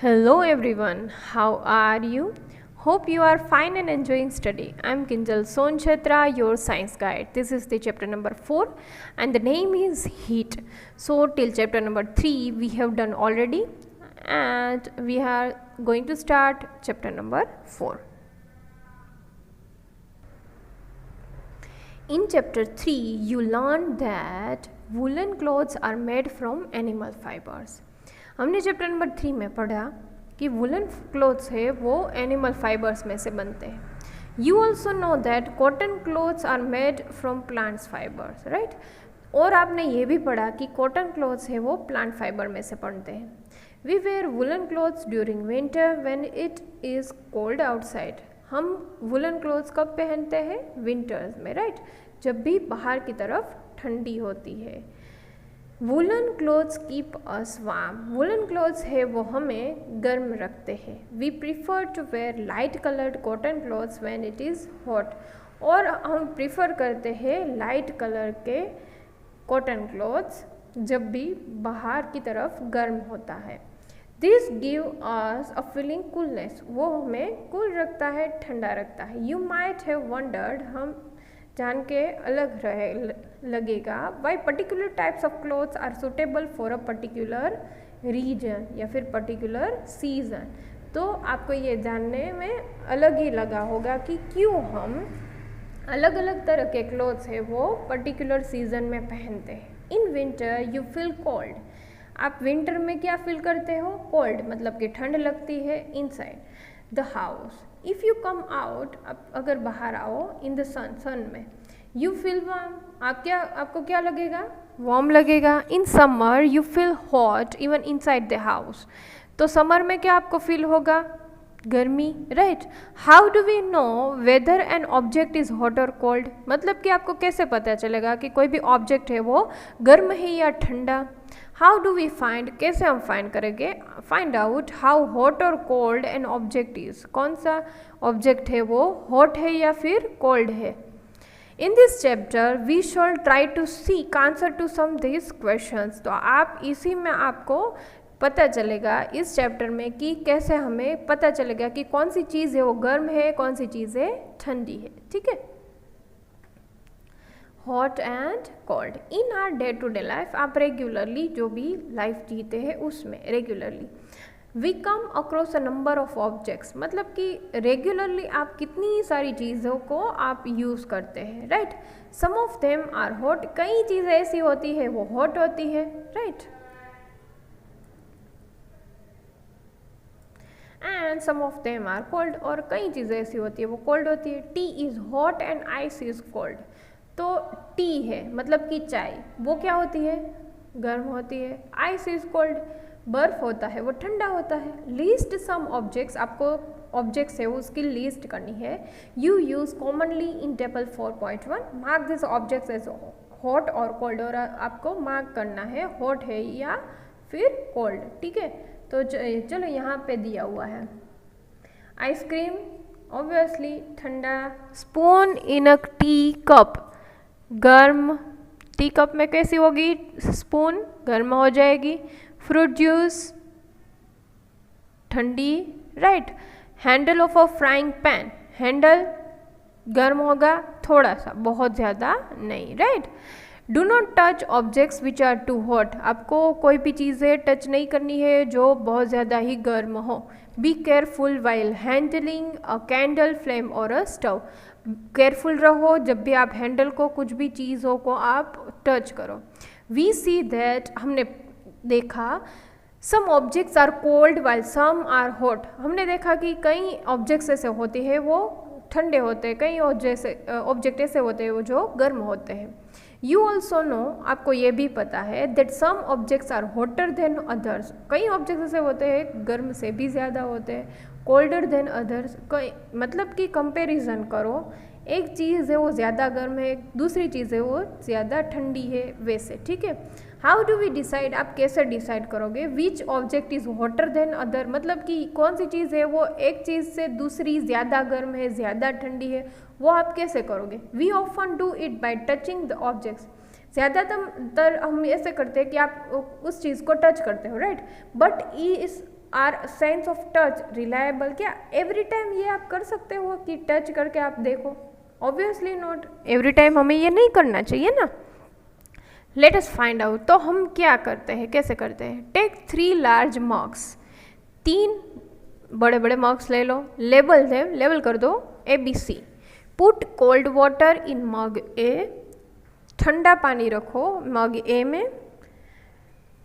Hello everyone, how are you? Hope you are fine and enjoying study. I am Kinjal Sonchetra, your science guide. This is the chapter number 4 and the name is heat. So till chapter number 3 we have done already and we are going to start chapter number 4. In chapter 3 you learned that woolen clothes are made from animal fibers. हमने chapter number 3 में पढ़ा कि woollen clothes है वो animal fibres में से बनते हैं. You also know that cotton clothes are made from plants fibres, right. और आपने ये भी पढ़ा कि कॉटन क्लोथ्स है वो प्लांट फाइबर में से बनते हैं. We wear woollen clothes during winter when it is cold outside. हम वुलन क्लोथ्स कब पहनते हैं? विंटर्स में, राइट. जब भी बाहर की तरफ ठंडी होती है. Woollen clothes keep us warm. Woollen clothes है वो हमें गर्म रखते हैं. We prefer to wear light coloured cotton clothes when it is hot. और हम प्रीफर करते हैं लाइट कलर के कॉटन क्लोथ्स जब भी बाहर की तरफ गर्म होता है. This give us a feeling coolness. वो हमें कूल रखता है, ठंडा रखता है. यू माइट हैव वंडर्ड, हम जान के अलग रहे लगेगा, why particular types of clothes are suitable for a particular region या फिर पर्टिकुलर सीजन. तो आपको ये जानने में अलग ही लगा होगा कि क्यों हम अलग अलग तरह के क्लोथ्स है वो पर्टिकुलर सीजन में पहनते हैं. In winter you feel cold. आप विंटर में क्या फील करते हो? कोल्ड, मतलब कि ठंड लगती है inside the house. If you come out, अगर बाहर आओ इन द सन में, यू फील वार्म. आपको क्या लगेगा? वार्म लगेगा. In summer you feel hot even inside the house. तो समर में क्या आपको फील होगा? गर्मी, right. How do we know whether an object is hot और कोल्ड. मतलब कि आपको कैसे पता चलेगा कि कोई भी ऑब्जेक्ट है वो गर्म है या ठंडा. हाउ डू वी फाइंड, कैसे हम फाइंड करेंगे? फाइंड आउट हाउ हॉट और कोल्ड एन ऑब्जेक्ट इज़. कौन सा ऑब्जेक्ट है वो हॉट है या फिर कोल्ड है. In this chapter we shall try to seek answer to some this questions. तो आप इसी में आपको पता चलेगा इस चैप्टर में कि कैसे हमें पता चलेगा कि कौन सी चीज़ है वो गर्म है, कौन सी चीज़ है ठंडी है. ठीक है. Hot and cold in our day to day life. आप रेगुलरली जो भी लाइफ जीते हैं उसमें regularly we come across a number of objects. मतलब कि रेगुलरली आप कितनी सारी चीज़ों को आप यूज़ करते हैं, right. Some of them are hot. कई चीज़ें ऐसी होती है वो हॉट होती है, right. And some of them are cold. और कई चीज़ें ऐसी होती है वो कोल्ड होती है. T is hot and ice is cold. तो टी है मतलब कि चाय, वो क्या होती है? गर्म होती है. आइस इज कोल्ड, बर्फ होता है वो ठंडा होता है. लीस्ट सम ऑब्जेक्ट्स, आपको ऑब्जेक्ट्स है वो उसकी लिस्ट करनी है. You use commonly in table 4.1 mark this objects as hot और कोल्ड. और आपको मार्क करना है हॉट है या फिर कोल्ड. ठीक है. तो चलो यहाँ पे दिया हुआ है आइसक्रीम, ऑब्वियसली ठंडा. Spoon in a tea cup, गर्म. टी कप में कैसी होगी स्पून? गर्म हो जाएगी. फ्रूट जूस, ठंडी, right. Handle of a frying pan, handle गर्म होगा थोड़ा सा, बहुत ज़्यादा नहीं, right. Do not touch objects which are too hot. आपको कोई भी चीज़ें टच नहीं करनी है जो बहुत ज़्यादा ही गर्म हो. Be careful while handling a candle, flame और अ स्टव. केयरफुल रहो जब भी आप हैंडल को, कुछ भी चीज़ों को आप टच करो. वी सी दैट, हमने देखा some objects are cold while some are hot. हमने देखा कि कई ऑब्जेक्ट्स ऐसे होते हैं वो ठंडे होते हैं, कई ऑब्जेक्ट ऐसे होते हैं वो जो गर्म होते हैं. यू ऑल्सो नो, आपको ये भी पता है that some objects are hotter than others. कई ऑब्जेक्ट्स ऐसे होते हैं गर्म से भी ज़्यादा होते हैं. कोल्डर देन अदर्स, मतलब कि कंपैरिजन करो, एक चीज़ है वो ज़्यादा गर्म है, दूसरी चीज़ है वो ज़्यादा ठंडी है, वैसे. ठीक है. हाउ डू वी डिसाइड, आप कैसे डिसाइड करोगे which object is hotter then other. मतलब कि कौन सी चीज़ है वो एक चीज़ से दूसरी ज़्यादा गर्म है, ज़्यादा ठंडी है, वो आप कैसे करोगे? We often do it by touching the objects. ज़्यादातर हम ऐसे करते हैं कि आप उस चीज़ को टच करते हो, right. But is our sense of touch reliable? क्या एवरी टाइम ये आप कर सकते हो कि टच करके आप देखो? ऑब्वियसली नॉट, एवरी टाइम हमें ये नहीं करना चाहिए ना। Let us find out. तो हम क्या करते हैं, कैसे करते हैं? टेक 3 लार्ज मग्स, 3 बड़े बड़े मग्स ले लो, लेबल कर दो ABC। Put cold water in mug A, ठंडा पानी रखो मग A में,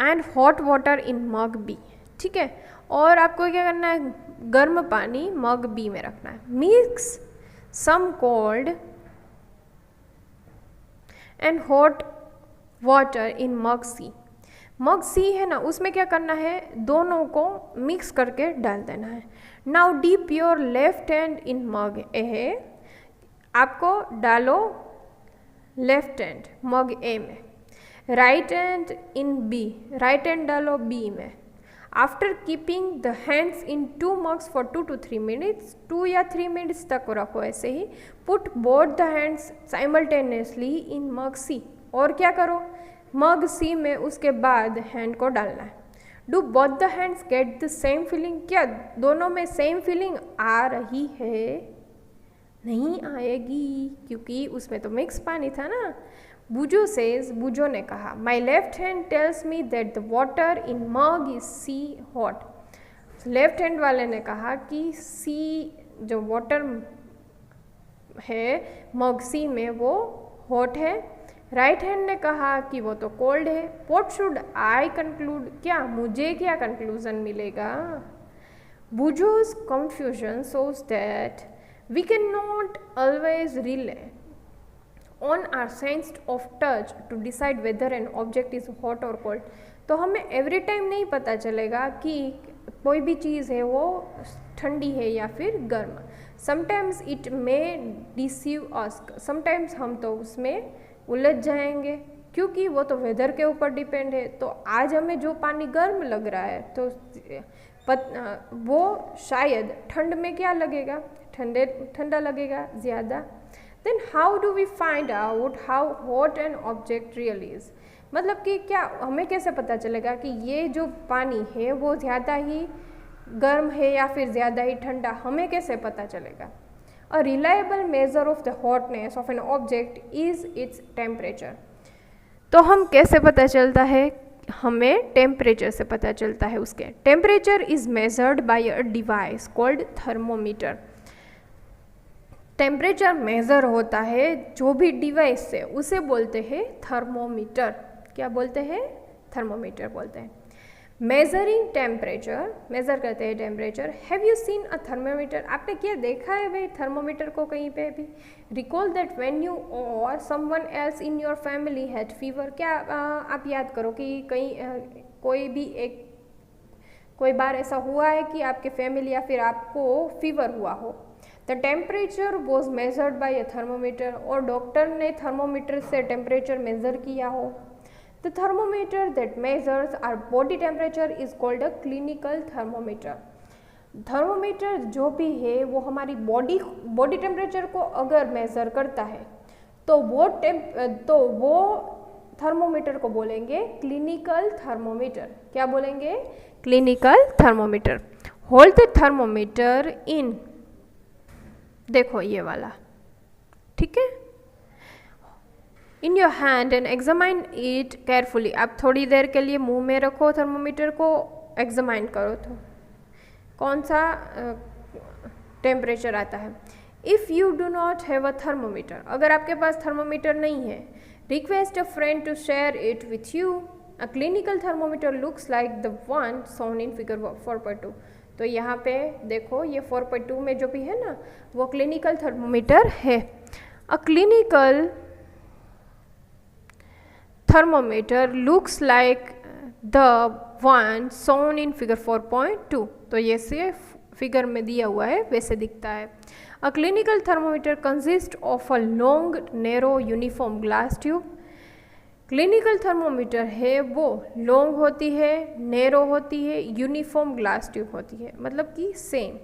and hot water in mug B। ठीक है, और आपको क्या करना है? गर्म पानी मग B में रखना है। Mix some cold and hot water in mug C। Mug C है ना, उसमें क्या करना है? दोनों को मिक्स करके डाल देना है। Now dip your left hand in mug A, आपको डालो लेफ्ट हैंड मग A में, right hand in B, right hand डालो B में। After keeping the hands in 2 mugs for 2 to 3 minutes, 2 या 3 मिनट्स तक रखो ऐसे ही। Put both the hands simultaneously in mug C, और क्या करो? मग C में उसके बाद हैंड को डालना है। Do both the hands get the same feeling? क्या दोनों में सेम फीलिंग आ रही है? नहीं आएगी, क्योंकि उसमें तो मिक्स पानी था ना। बुजो ने कहा, my left hand tells me that the water in mug is C hot. Left hand वाले ने कहा कि C जो वाटर है मग C में वो हॉट है। राइट हैंड ने कहा कि वो तो कोल्ड है। What should I conclude? क्या मुझे क्या कंक्लूजन मिलेगा? बुजो's confusion shows that we cannot always rely on our sense of touch to decide whether an object is hot or cold। तो हमें एवरी टाइम नहीं पता चलेगा कि कोई भी चीज़ है वो ठंडी है या फिर गर्म। Sometimes it may deceive us, sometimes हम तो उसमें उलझ जाएंगे, क्योंकि वो तो वेदर के ऊपर डिपेंड है। तो आज हमें जो पानी गर्म लग रहा है तो वो शायद ठंड में क्या लगेगा? ठंडा लगेगा ज़्यादा। Then how do we find out how hot an object really is? मतलब कि क्या हमें कैसे पता चलेगा कि ये जो पानी है वो ज़्यादा ही गर्म है या फिर ज़्यादा ही ठंडा? हमें कैसे पता चलेगा? A reliable measure of the hotness of N object is its temperature. तो हम कैसे पता चलता है? हमें टेम्परेचर से पता चलता है उसके। Temperature is measured by a device called thermometer. Temperature measure होता है जो भी डिवाइस से, उसे बोलते हैं थर्मोमीटर। क्या बोलते हैं? थर्मोमीटर बोलते हैं। मेजरिंग टेम्परेचर, मेज़र करते हैं temperature. Have you seen a thermometer? आपने क्या देखा है भाई थर्मोमीटर को कहीं पे भी? रिकॉल दैट व्हेन यू और someone else in your family had fever. क्या आप याद करो कि कहीं कोई बार ऐसा हुआ है कि आपके फैमिली या फिर आपको फीवर हुआ हो? The temperature was measured by a thermometer, और डॉक्टर ने थर्मोमीटर से टेम्परेचर मेज़र किया हो। The thermometer that measures our body temperature is called a clinical thermometer. Thermometer जो भी है वो हमारी बॉडी टेम्परेचर को अगर मेज़र करता है तो वो थर्मोमीटर को बोलेंगे क्लिनिकल थर्मोमीटर। क्या बोलेंगे? Clinical thermometer. Hold the thermometer in, देखो ये वाला, ठीक है, in your hand and examine it carefully. आप थोड़ी देर के लिए मुंह में रखो थर्मोमीटर को, एग्जामाइन करो तो कौन सा टेम्परेचर आता है। If you do not have a thermometer, अगर आपके पास थर्मोमीटर नहीं है, request a friend to share it with you. A clinical thermometer looks like the one shown in figure 4.2। तो यहाँ पे देखो ये 4.2 में जो भी है ना वो क्लिनिकल थर्मोमीटर है। अ clinical thermometer looks like the one shown in figure 4.2। तो ये से फिगर में दिया हुआ है वैसे दिखता है। अ clinical thermometer consist of a long narrow uniform glass tube. Clinical thermometer है वो लॉन्ग होती है, नैरो होती है, यूनिफॉर्म ग्लास ट्यूब होती है, मतलब कि same.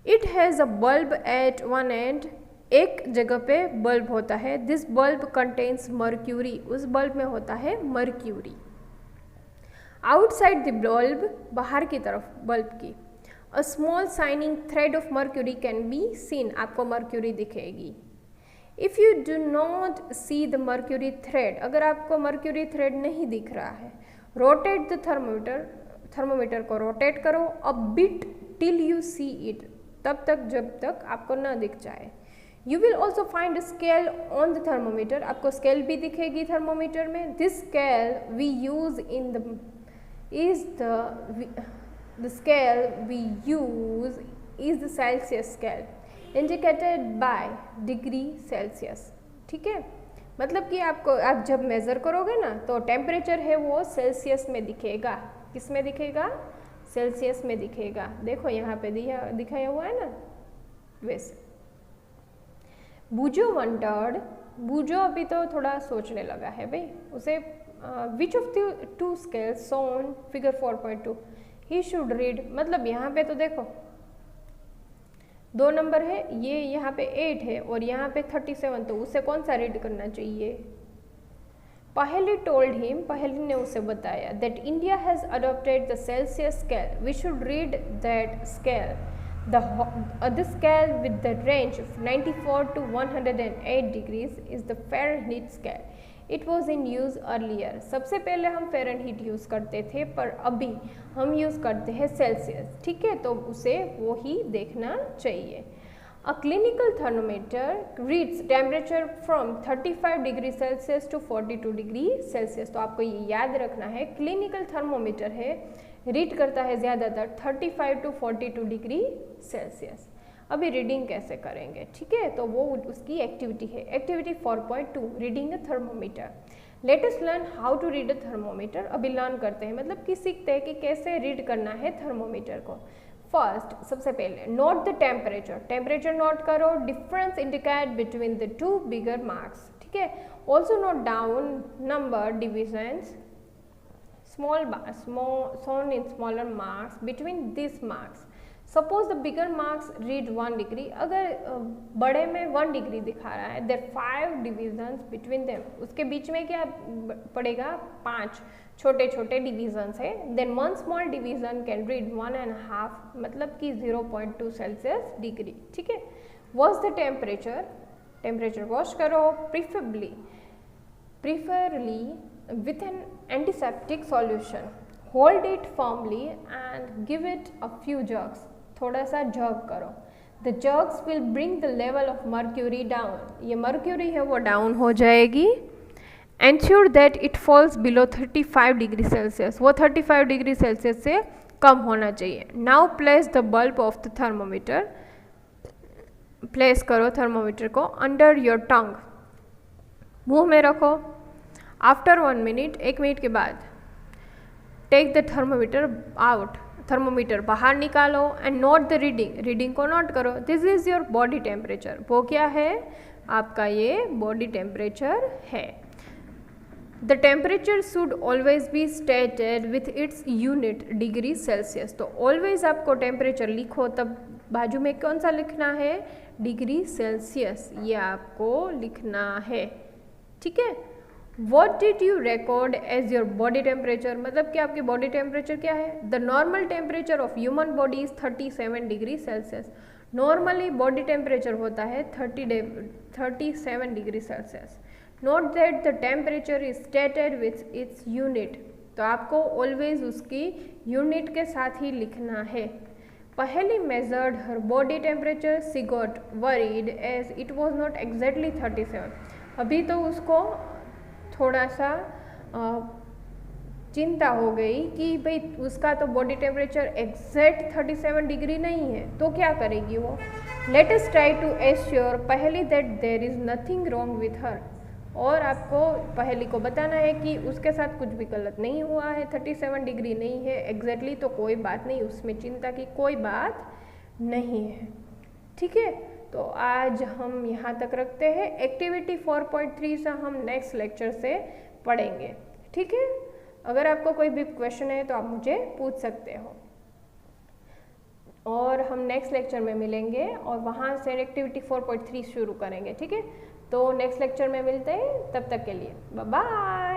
It has a bulb at one end, एक जगह पे बल्ब होता है। दिस बल्ब कंटेन्स मर्क्यूरी, उस बल्ब में होता है मर्क्यूरी। आउटसाइड द बल्ब, बाहर की तरफ बल्ब की, a small shining thread of mercury can be seen, आपको मर्क्यूरी दिखेगी। If you do not see the mercury thread, अगर आपको मर्क्यूरी थ्रेड नहीं दिख रहा है, रोटेट द थर्मोमीटर, थर्मोमीटर को रोटेट करो a bit till you see it, तब तक जब तक आपको न दिख जाए। You will also find scale on the thermometer, आपको स्केल भी दिखेगी थर्मोमीटर में। This scale we use in the is the scale we use is the Celsius scale indicated by degree Celsius. ठीक है, मतलब कि आपको आप जब मेज़र करोगे ना तो टेम्परेचर है वो सेल्सियस में दिखेगा। किस में दिखेगा? सेल्सियस में दिखेगा। देखो यहाँ पे दिखाया हुआ है ना वैसे। बूजो वंटर्ड, बूजो अभी तो थोड़ा सोचने लगा है भाई, उसे which of the two scales Son figure 4.2 he should read, मतलब यहाँ पे तो देखो 2 नंबर है, ये यहाँ पे 8 है और यहाँ पे 37, तो उसे कौन सा रीड करना चाहिए? पहली टोल्ड हिम, पहली ने उसे बताया that India has adopted the Celsius scale, we should read that scale, the scale with the range of 94 to 108 degrees is the Fahrenheit scale, it was in use earlier. सबसे पहले हम Fahrenheit use करते थे पर अभी हम use करते हैं सेल्सियस। ठीक है, तो उसे वो ही देखना चाहिए। A clinical thermometer reads temperature from 35 degree Celsius to 42 degree Celsius. तो आपको ये याद रखना है, क्लिनिकल थर्मोमीटर है रीड करता है ज़्यादातर 35 to 42 डिग्री सेल्सियस। अभी रीडिंग कैसे करेंगे? ठीक है, तो वो उसकी एक्टिविटी है, activity 4.2 reading a thermometer. Let us learn how to read a thermometer. अभी लर्न करते हैं, मतलब कि सीखते हैं कि कैसे रीड करना है थर्मोमीटर को। फर्स्ट, सबसे पहले note the temperature, temperature note करो, difference indicate between the two bigger marks. ठीक है, also note down number divisions shown in smaller marks between these marks. Suppose the bigger marks read 1 degree, अगर बड़े में 1 degree दिखा रहा है, there 5 divisions between them, उसके बीच में क्या पड़ेगा? 5 छोटे छोटे डिविजन्स है। then one small division can read 1.5, मतलब कि 0.2 सेल्सियस डिग्री। ठीक है, watch the temperature, temperature wash करो, preferably with an antiseptic solution, hold it firmly and give it a few jerks, थोड़ा सा जर्क करो। the jerks will bring the level of mercury down, ये mercury है वो down हो जाएगी। ensure that it falls below 35 degree Celsius, वो 35 degree Celsius से कम होना चाहिए। now place the bulb of the thermometer, place करो थर्मोमीटर को under your tongue, मुंह में रखो। आफ्टर 1 मिनट, 1 मिनट के बाद take the thermometer out, thermometer बाहर निकालो and note the reading, reading को नोट करो। This is your body temperature, वो क्या है? आपका ये बॉडी टेम्परेचर है। The temperature should always be stated with its unit degree Celsius, तो ऑलवेज आपको टेम्परेचर लिखो, तब बाजू में कौन सा लिखना है? डिग्री सेल्सियस, ये आपको लिखना है। ठीक है, What did you record as your body temperature, मतलब कि आपकी बॉडी टेम्परेचर क्या है? The normal temperature of human body is 37 degree Celsius. Normally body temperature होता है 37 degree Celsius. Note that the temperature is stated with its unit, तो आपको always उसकी यूनिट के साथ ही लिखना है। Paheli measured her body temperature, she got worried as it was not exactly 37, अभी तो उसको थोड़ा सा चिंता हो गई कि भाई उसका तो बॉडी टेम्परेचर एग्जैक्ट 37 डिग्री नहीं है, तो क्या करेगी वो? Let us try to assure पहली that there is nothing wrong with her, और आपको पहली को बताना है कि उसके साथ कुछ भी गलत नहीं हुआ है, 37 डिग्री नहीं है एग्जैक्टली, तो कोई बात नहीं, उसमें चिंता की कोई बात नहीं है। ठीक है, तो आज हम यहाँ तक रखते हैं। एक्टिविटी 4.3 से हम नेक्स्ट लेक्चर से पढ़ेंगे। ठीक है, अगर आपको कोई भी क्वेश्चन है तो आप मुझे पूछ सकते हो, और हम नेक्स्ट लेक्चर में मिलेंगे और वहाँ से एक्टिविटी 4.3 शुरू करेंगे। ठीक है, तो नेक्स्ट लेक्चर में मिलते हैं, तब तक के लिए बाय बाय।